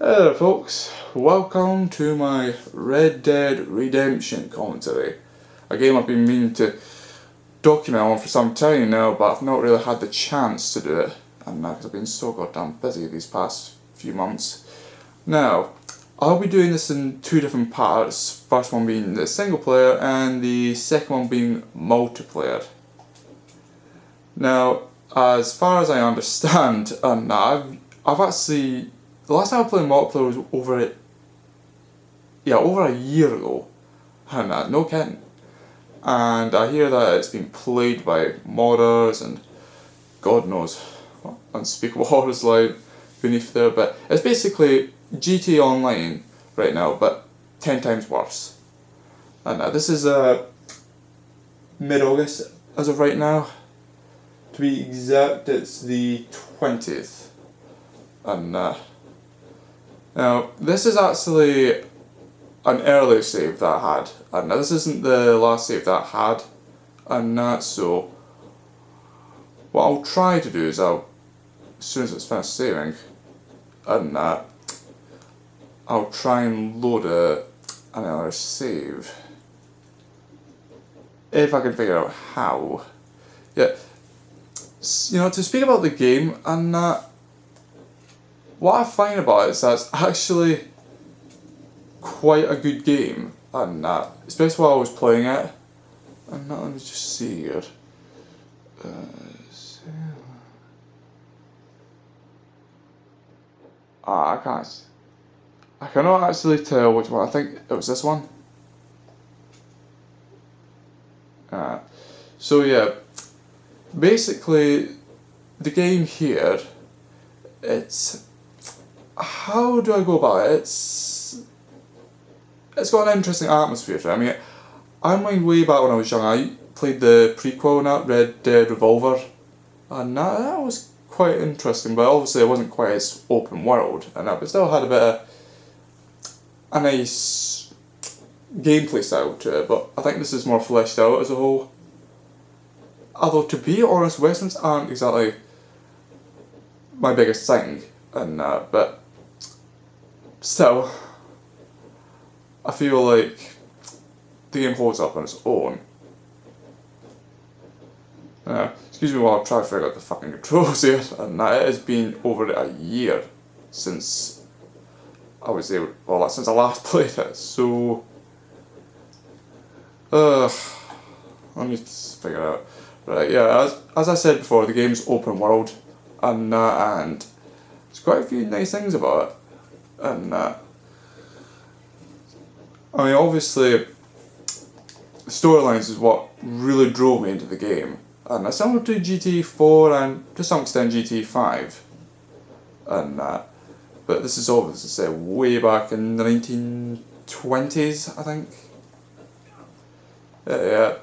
Hello folks, welcome to my Red Dead Redemption commentary. A game I've been meaning to document on for some time now, but I've not really had the chance to do it, and because I've been so goddamn busy these past few months. Now, I'll be doing this in two different parts, first one being the single player and the second one being multiplayer. Now, as far as I understand, I've actually, the last time I played multiplayer was over a year ago, and no kidding. And I hear that it's been played by modders and God knows what unspeakable horrors lie beneath there, but it's basically GTA Online right now, but 10 times worse. And this is mid-August as of right now. To be exact, it's the 20th. And now, this is actually an early save that I had, and this isn't the last save that I had, and so what I'll try to do is as soon as it's finished saving, and I'll try and load another save, if I can figure out how. Yeah, you know, to speak about the game, and what I find about it is that it's actually quite a good game, and especially while I was playing it. And let me just see here. I cannot actually tell which one. I think it was this one. So yeah, basically the game here, it's, how do I go about it? It's got an interesting atmosphere to it. I mean, I mind way back when I was young, I played the prequel on that, Red Dead Revolver, and that was quite interesting, but obviously it wasn't quite as open world, and but still had a bit of a nice gameplay style to it, but I think this is more fleshed out as a whole. Although, to be honest, westerns aren't exactly my biggest thing, and but still, I feel like the game holds up on its own. Excuse me while I try to figure out the fucking controls here, and it has been over a year since I was able, well, since I last played it, so let me just figure it out. Right, yeah, as I said before, the game's open world, and there's quite a few nice things about it, and I mean, obviously, the storylines is what really drove me into the game, and similar to GTA 4 and to some extent GTA 5, and but this is obviously set way back in the 1920s, I think. Yeah.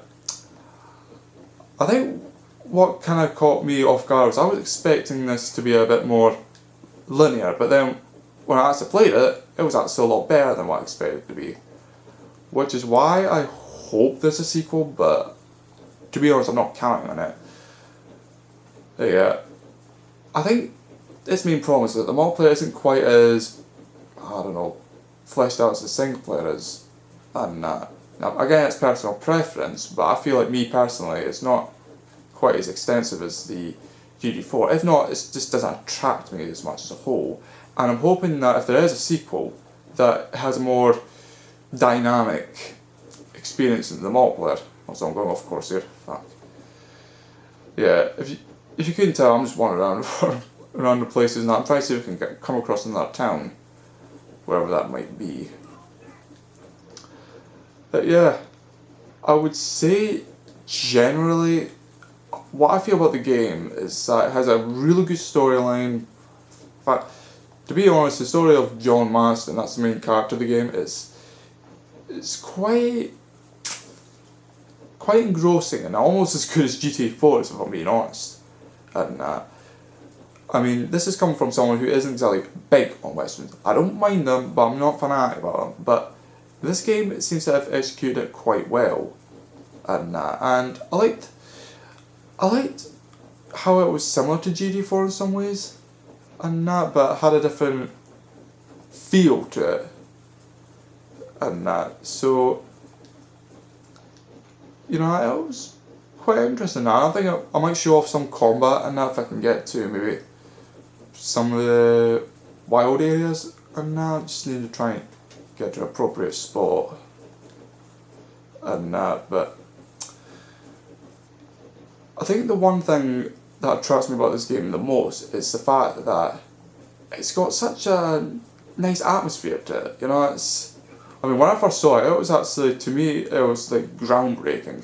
I think what kind of caught me off guard was I was expecting this to be a bit more linear, but then when I actually played it, it was actually a lot better than what I expected it to be. Which is why I hope there's a sequel, but to be honest, I'm not counting on it. Yeah, I think its main problem is that the multiplayer isn't quite as, I don't know, fleshed out as the single player is. And now, again, it's personal preference, but I feel like me personally, it's not quite as extensive as the GT4. If not, it just doesn't attract me as much as a whole. And I'm hoping that if there is a sequel, that has a more dynamic experience in the multiplayer. Also, I'm going off course here. Fuck. Yeah, if you couldn't tell, I'm just wandering around the places, and I'm trying to see if I can come across another town, wherever that might be. But yeah, I would say generally, what I feel about the game is that it has a really good storyline. In fact, to be honest, the story of John Marston, that's the main character of the game, it's quite engrossing and almost as good as GTA 4, if I'm being honest. And I mean, this is coming from someone who isn't exactly big on westerns. I don't mind them, but I'm not fanatic about them. But this game, it seems to have executed it quite well, and I liked how it was similar to GTA 4 in some ways, and but had a different feel to it and that. So, you know, it was quite interesting. I think I might show off some combat and that if I can get to maybe some of the wild areas and that. I just need to try and get to an appropriate spot and that. But I think the one thing that attracts me about this game the most is the fact that it's got such a nice atmosphere to it. You know, I mean, when I first saw it, it was actually, to me, it was like groundbreaking.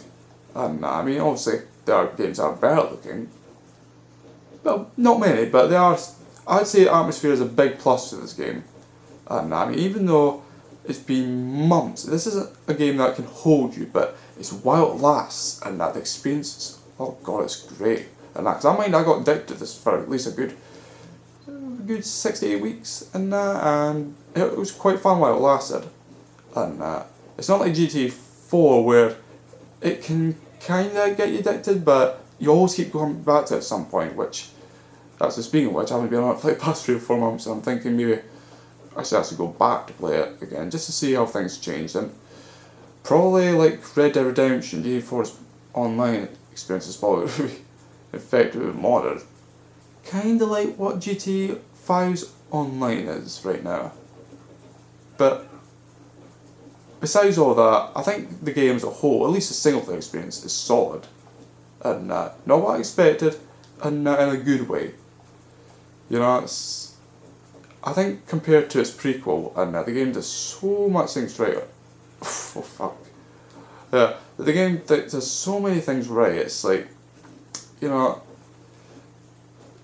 And I mean, obviously, there are games that are better looking. Well, not many, but they are. I'd say atmosphere is a big plus to this game. And I mean, even though it's been months, this isn't a game that can hold you, but it's while it lasts, and that experience is, oh god, it's great. And that, because I got addicted to this for at least a good 6 to 8 weeks, and it was quite fun while it lasted. And it's not like GTA 4 where it can kind of get you addicted, but you always keep going back to it at some point, which, that's the speaking of which, I haven't been on it for like the past 3 or 4 months, and I'm thinking maybe I should actually go back to play it again, just to see how things changed. And probably like Red Dead Redemption, GTA 4's online experience is probably really effectively modded. Kinda like what GTA 5's online is right now. But besides all that, I think the game as a whole, at least the single player experience, is solid. And not what I expected, and in a good way. You know, I think compared to its prequel, and the game does so much things right. Oh fuck. Yeah, the game does so many things right, it's like, you know,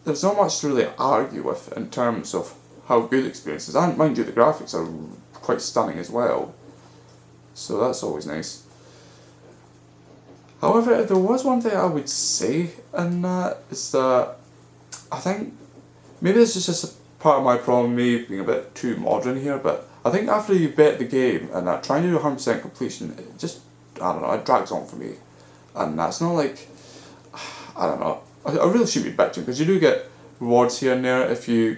there's not much to really argue with in terms of how good the experience is. And mind you, the graphics are quite stunning as well. So that's always nice. However, if there was one thing I would say, and that is that I think maybe this is just a part of my problem, me being a bit too modern here, but I think after you bet the game and that trying to do 100% completion, it just, I don't know, it drags on for me. And that's not like, I don't know, I really should be bitching, because you do get rewards here and there if you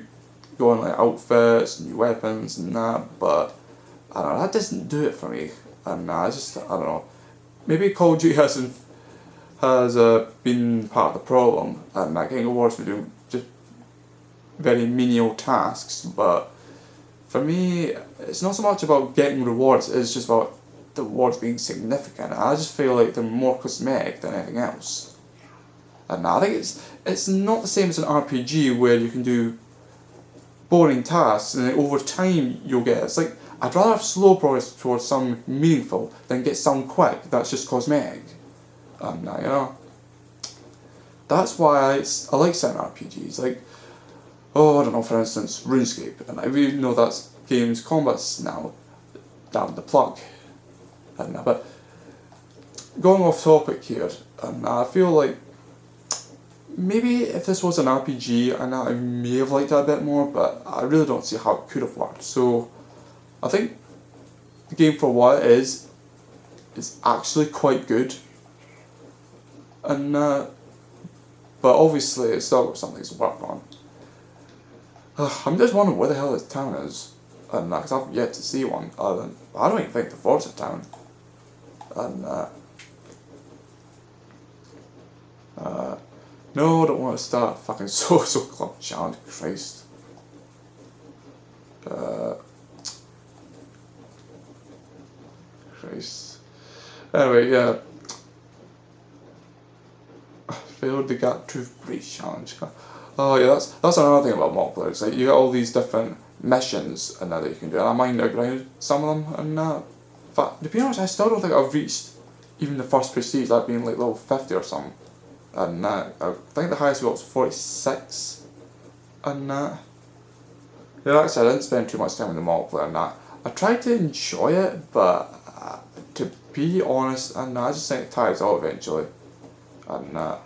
go on like outfits, new weapons and that, but I don't know, that doesn't do it for me. And I don't know, maybe Call of Duty has been part of the problem, and getting awards for doing just very menial tasks, but for me, it's not so much about getting rewards, it's just about the rewards being significant. I just feel like they're more cosmetic than anything else. And I think it's not the same as an RPG where you can do boring tasks and then over time you'll get it. It's like, I'd rather have slow progress towards something meaningful than get something quick that's just cosmetic. And you know, that's why I like certain RPGs, like, oh, I don't know, for instance, RuneScape, and I really know that game's combat's now down the plug. And but going off topic here, and I feel like maybe if this was an RPG, and I may have liked it a bit more, but I really don't see how it could have worked. So I think the game, for what it is actually quite good. And but obviously it's still got something to work on. I'm just wondering where the hell this town is, and because I've yet to see one. Other than, I don't even think the fort's a town. And no, I don't want to start fucking social club challenge. Christ. Christ. Anyway, yeah. Failed the Gap Toothbrush challenge. Oh yeah, that's another thing about multiplayer. It's like you get all these different missions and that you can do, and I might have grounded some of them. And in fact, to be honest, I still don't think I've reached even the first prestige. That being like level 50 or something. And I think the highest we got was 46. And yeah, like I said, I didn't spend too much time in the multiplayer and that. I tried to enjoy it, but to be honest, and I just think it tires out eventually. And I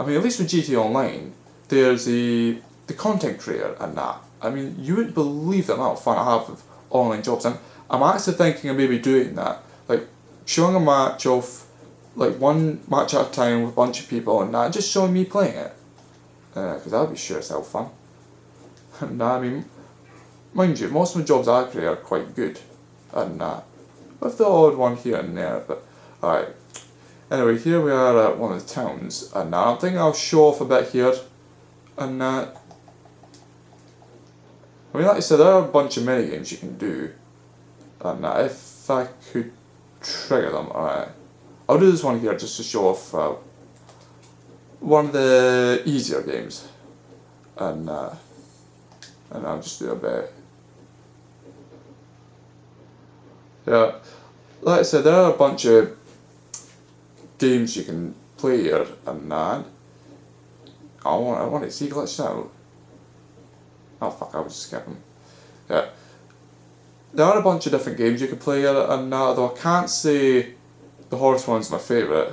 mean, at least with GTA Online, there's the content creator and that. I mean, you wouldn't believe the amount of fun I have with online jobs. And I'm actually thinking of maybe doing that, like showing a match of, like one match at a time with a bunch of people and that, just showing me playing it. Because that would be sure as hell fun. And I mean, mind you, most of the jobs I create are quite good, and with the odd one here and there, but alright. Anyway, here we are at one of the towns, and I think I'll show off a bit here, and I mean, like I said, there are a bunch of mini games you can do, and if I could trigger them, alright, I'll do this one here just to show off one of the easier games, and I'll just do a bit. Yeah, like I said, there are a bunch of games you can play here, and I want to see glitched out. Oh fuck, I was skipping. Yeah, there are a bunch of different games you can play here, and although I can't say the horse one's my favourite,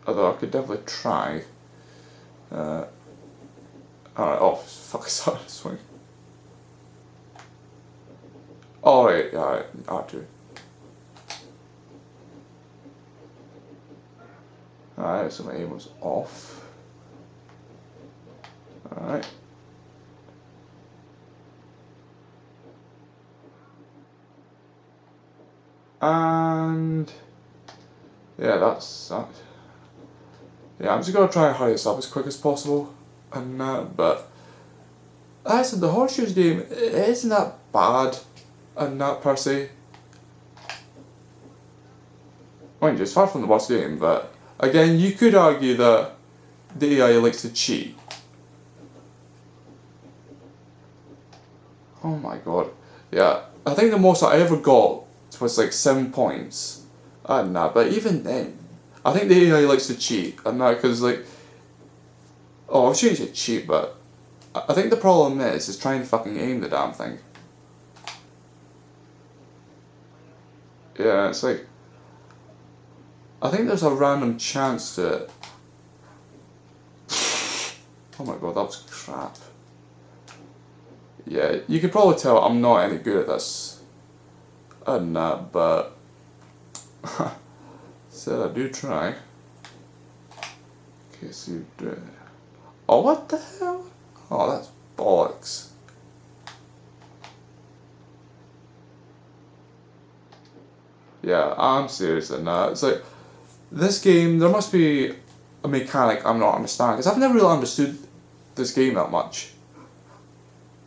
although I could definitely try. Alright, oh fuck, I started to swing. Alright, alright, R2. Alright, so my aim was off. Alright. And yeah, that's that. Yeah, I'm just gonna try and hurry this up as quick as possible, and but like I said, the horseshoes game isn't that bad, and that per se. Mind you, it's far from the worst game, but again, you could argue that the AI likes to cheat. Oh my god. Yeah, I think the most I ever got was like 7 points. And but even then, I think the AI likes to cheat. And because like, oh, I shouldn't say cheat, but I think the problem is trying to fucking aim the damn thing. Yeah, it's like, I think there's a random chance to it. Oh my god, that was crap. Yeah, you can probably tell I'm not any good at this. And but said I do try. Okay, so you do it. Oh, what the hell? Oh, that's bollocks. Yeah, I'm serious in that. It's like, this game, there must be a mechanic I'm not understanding, because I've never really understood this game that much.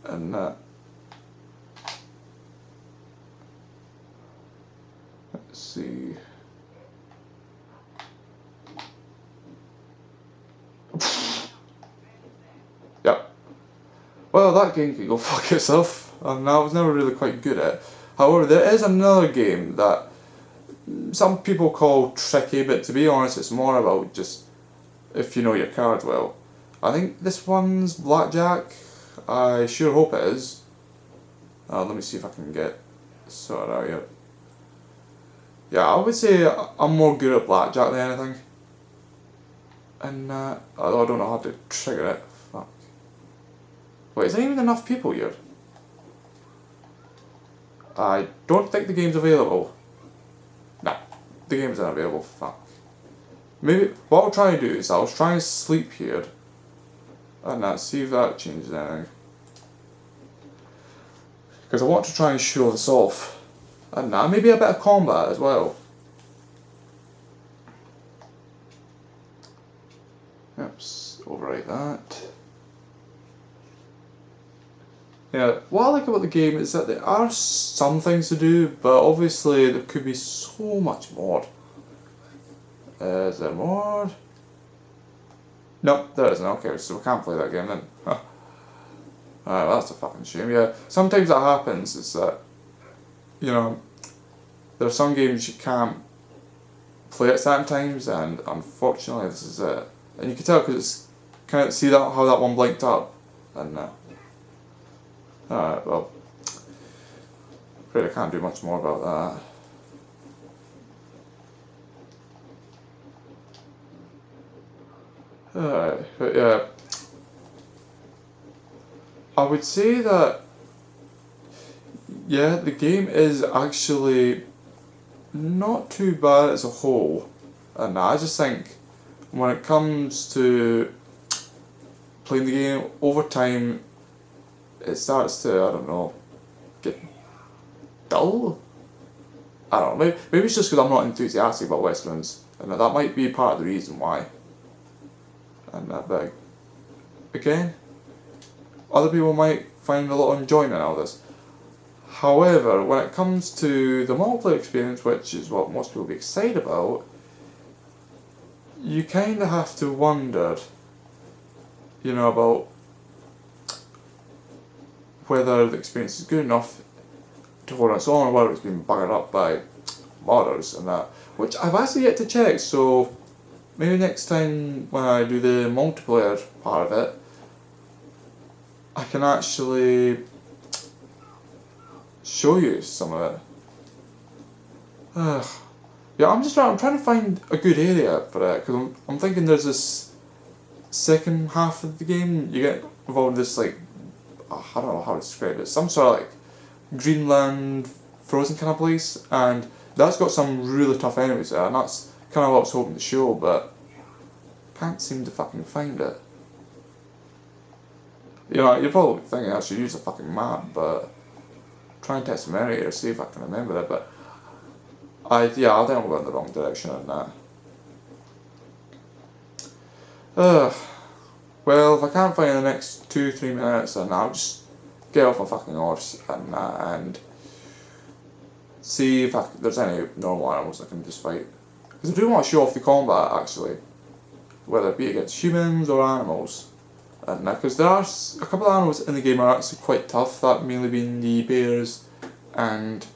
And let's see. Yep. Well, that game can go fuck itself, and I was never really quite good at it. However, there is another game that some people call tricky, but to be honest, it's more about just if you know your cards well. I think this one's blackjack. I sure hope it is. Let me see if I can get sorted out here. Yeah, I would say I'm more good at blackjack than anything. And although I don't know how to trigger it. Fuck. Wait, is there even enough people here? I don't think the game's available. No, the game's unavailable. Fuck. Maybe what I'll try and do is I'll try and sleep here, and see if that changes anything. Because I want to try and show this off, and maybe a bit of combat as well. Oops, overwrite that. Yeah, what I like about the game is that there are some things to do, but obviously there could be so much more. Is there more? Nope, there isn't. Okay, so we can't play that game then. Alright, well, that's a fucking shame. Yeah, sometimes that happens, is that, you know, there are some games you can't play at certain times, and unfortunately this is it. And you can tell because it's kind of, see that how that one blinked up, and alright, well, afraid I can't do much more about that. Alright, but yeah, I would say that, yeah, the game is actually not too bad as a whole, and I just think when it comes to playing the game, over time it starts to, I don't know, get dull? I don't know, maybe it's just because I'm not enthusiastic about Westerns, and that might be part of the reason why. And but again, other people might find a lot of enjoyment out of this. However, when it comes to the multiplayer experience, which is what most people will be excited about, you kind of have to wonder, you know, about whether the experience is good enough to hold its own, or whether it's been buggered up by modders and that, which I've actually yet to check, so maybe next time when I do the multiplayer part of it, I can actually show you some of it. Yeah, I'm trying to find a good area for it, because I'm thinking there's this second half of the game, you get involved in this, like, I don't know how to describe it, some sort of like Greenland frozen kind of place, and that's got some really tough enemies there, and that's kind of what I was hoping to show, but can't seem to fucking find it. You know, you're probably thinking I should use a fucking map, but try and test some area to see if I can remember it, but I think I'm going in the wrong direction on that. Well, if I can't find the next 2-3 minutes, then I'll just get off my fucking horse and see if there's any normal animals I can just fight. Because I do want to show off the combat, actually, whether it be against humans or animals. And because there are a couple of animals in the game are actually quite tough, that mainly being the bears and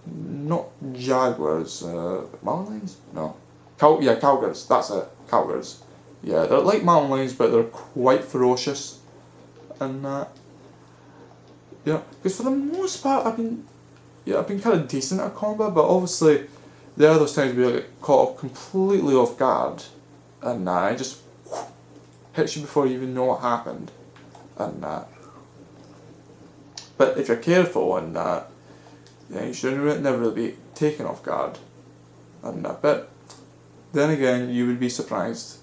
not jaguars, mountain lions? No. Cowgirls, that's it, cowgirls. Yeah, they're like mountain lions, but they're quite ferocious. And yeah, because for the most part I've been kind of decent at combat, but obviously there are those times where you get caught completely off guard, and it just hits you before you even know what happened, and but if you're careful and you should never really be taken off guard, and but then again you would be surprised.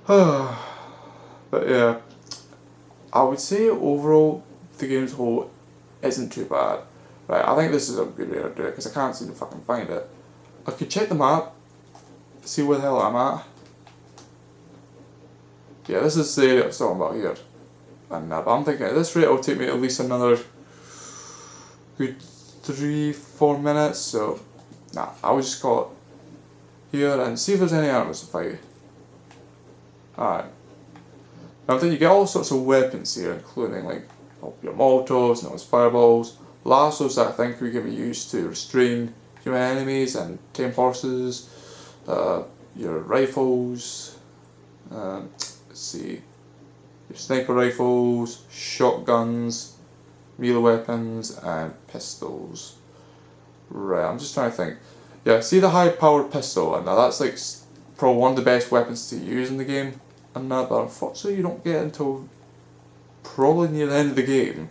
But yeah, I would say overall the game as a whole isn't too bad. Right, I think this is a good way to do it because I can't seem to fucking find it. I could check the map, see where the hell I'm at. Yeah, this is the area I was talking about here. And but I'm thinking at this rate it'll take me at least another good 3-4 minutes, so I would just call it here and see if there's any animals to fight. Alright. Now then you get all sorts of weapons here, including like your molotovs, and those fireballs, lassos that I think we can be used to restrain human enemies and tame horses, your rifles, let's see, your sniper rifles, shotguns, melee weapons, and pistols. Right, I'm just trying to think. Yeah, see the high powered pistol, and now that's like probably one of the best weapons to use in the game, and but unfortunately you don't get it until probably near the end of the game.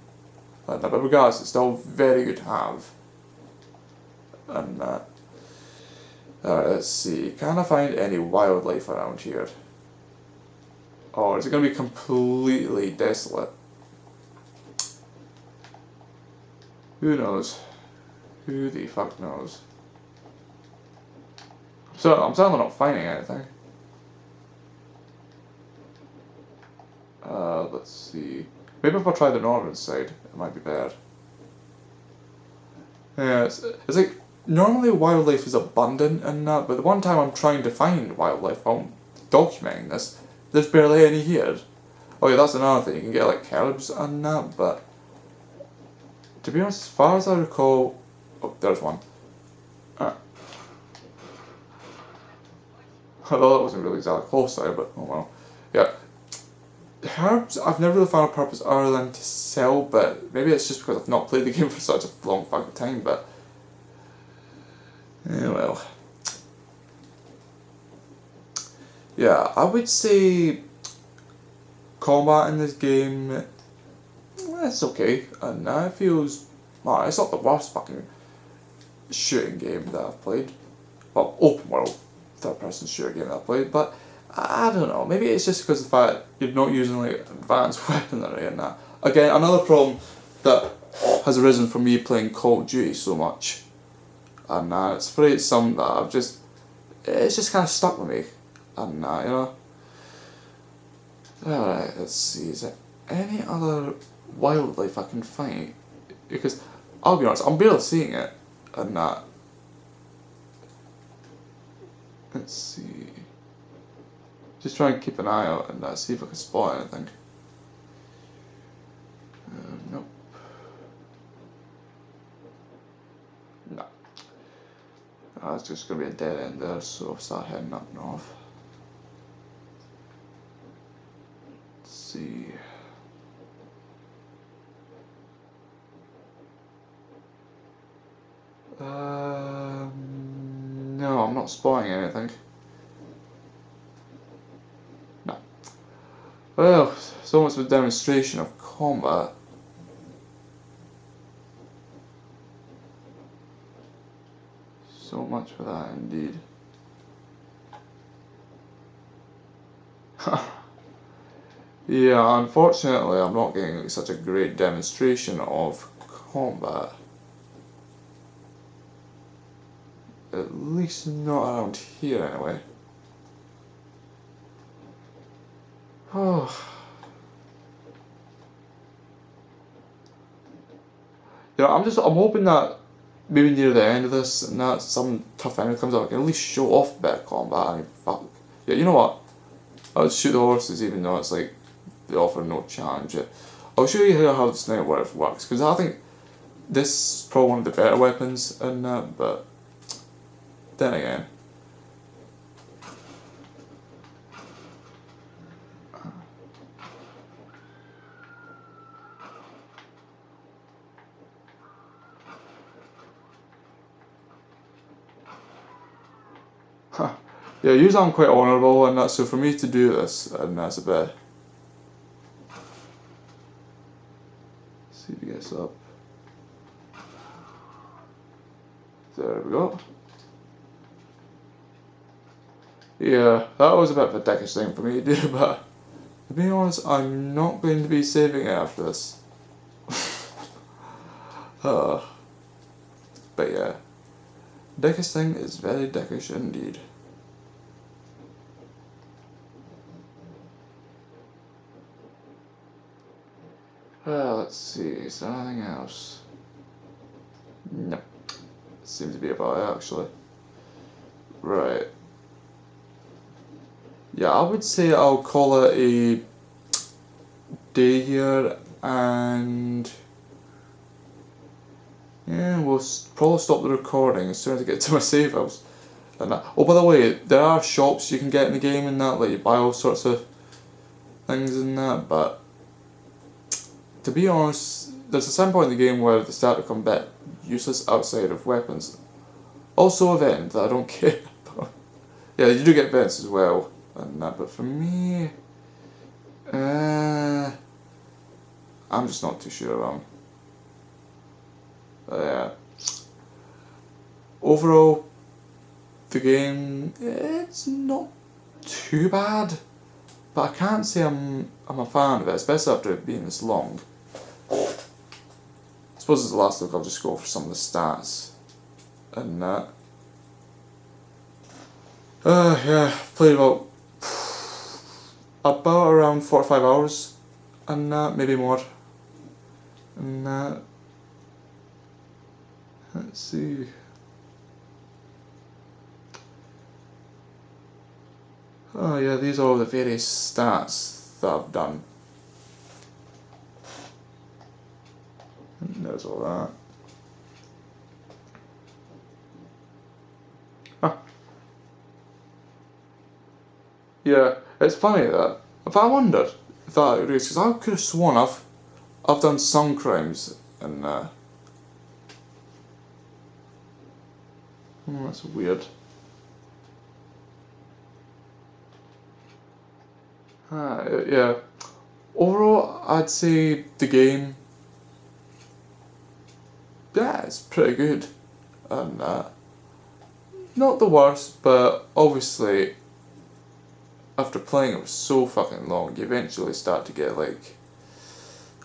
But regardless, it's still very good to have. And alright, let's see, can I find any wildlife around here? Or is it going to be completely desolate? Who knows? Who the fuck knows? So I'm certainly not finding anything. Let's see. Maybe if I try the northern side, it might be better. Yeah, it's like normally wildlife is abundant and that, but the one time I'm trying to find wildlife, I'm documenting this. There's barely any here. Oh yeah, that's another thing. You can get like herbs and that, but to be honest, as far as I recall, oh, there's one. Although that wasn't really exactly close there, but oh well. Yeah. Herbs, I've never really found a purpose other than to sell, but maybe it's just because I've not played the game for such a long fucking time, but yeah, well. Yeah, I would say combat in this game, it's okay, and it feels, well, it's not the worst fucking shooting game that I've played, well, open world third person shooter game that I've played, but I don't know, maybe it's just because of the fact you're not using like advanced weaponry and that. Again, another problem that has arisen from me playing Call of Duty so much, and it's probably something that it's just kind of stuck with me, and you know. Alright, let's see, is there any other wildlife I can find? Because, I'll be honest, I'm barely seeing it, and let's see. Just try and keep an eye out and see if I can spot anything. Nope. No. It's just going to be a dead end there, so I'll start heading up north. Let's see. No, I'm not spotting anything. No. Well, so much for a demonstration of combat. So much for that, indeed. Yeah, unfortunately, I'm not getting such a great demonstration of combat. At least not around here, anyway. Oh. You know, I'm hoping that maybe near the end of this, and that some tough enemy comes out, I can at least show off a bit of combat. I mean, fuck. Yeah, you know what? I'll shoot the horses even though it's like, they offer no challenge. I'll show you how the sniper rifle works, because I think this is probably one of the better weapons in that, but then again. Huh. Yeah, usually I'm quite honourable and that, so for me to do this, and that's a bit. See if he gets up. There we go. Yeah, that was a bit of a dickish thing for me to do, but to be honest, I'm not going to be saving it after this. But yeah, dickish thing is very dickish indeed. Let's see, is there anything else? No. Seems to be about it actually. Right. Yeah, I would say I'll call it a day here, and yeah, we'll probably stop the recording as soon as I get to my save house. And that. Oh, by the way, there are shops you can get in the game and that, like you buy all sorts of things in that, but to be honest, there's a certain point in the game where they start to become a bit useless outside of weapons. Also event that I don't care about. Yeah, you do get events as well, and that, but for me, I'm just not too sure about them. But yeah. Overall, the game, it's not too bad, but I can't say I'm a fan of it, especially after it being this long. I suppose as the last look, I'll just go for some of the stats and that. Yeah, played about around 45 hours and that, maybe more. And that. Let's see. Oh yeah, these are all the various stats that I've done. And there's all that. Huh. Yeah, it's funny that. If I wondered if that agrees, because I could have sworn I've done some crimes and that's weird. Yeah. Overall, I'd say the game, yeah, it's pretty good, and not the worst, but obviously after playing it for so fucking long, you eventually start to get like,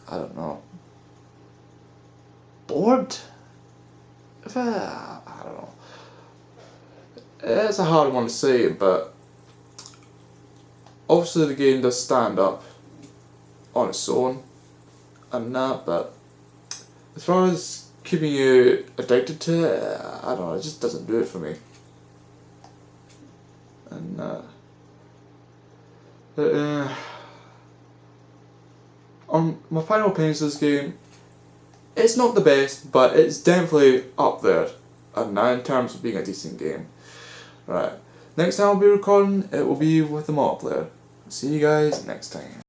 I don't know, bored? I don't know. It's a hard one to say, but obviously the game does stand up on its own and that, but as far as keeping you addicted to it, I don't know, it just doesn't do it for me. And on my final opinions of this game, it's not the best, but it's definitely up there, and in terms of being a decent game. Right, next time I'll be recording, it will be with the multiplayer. See you guys next time.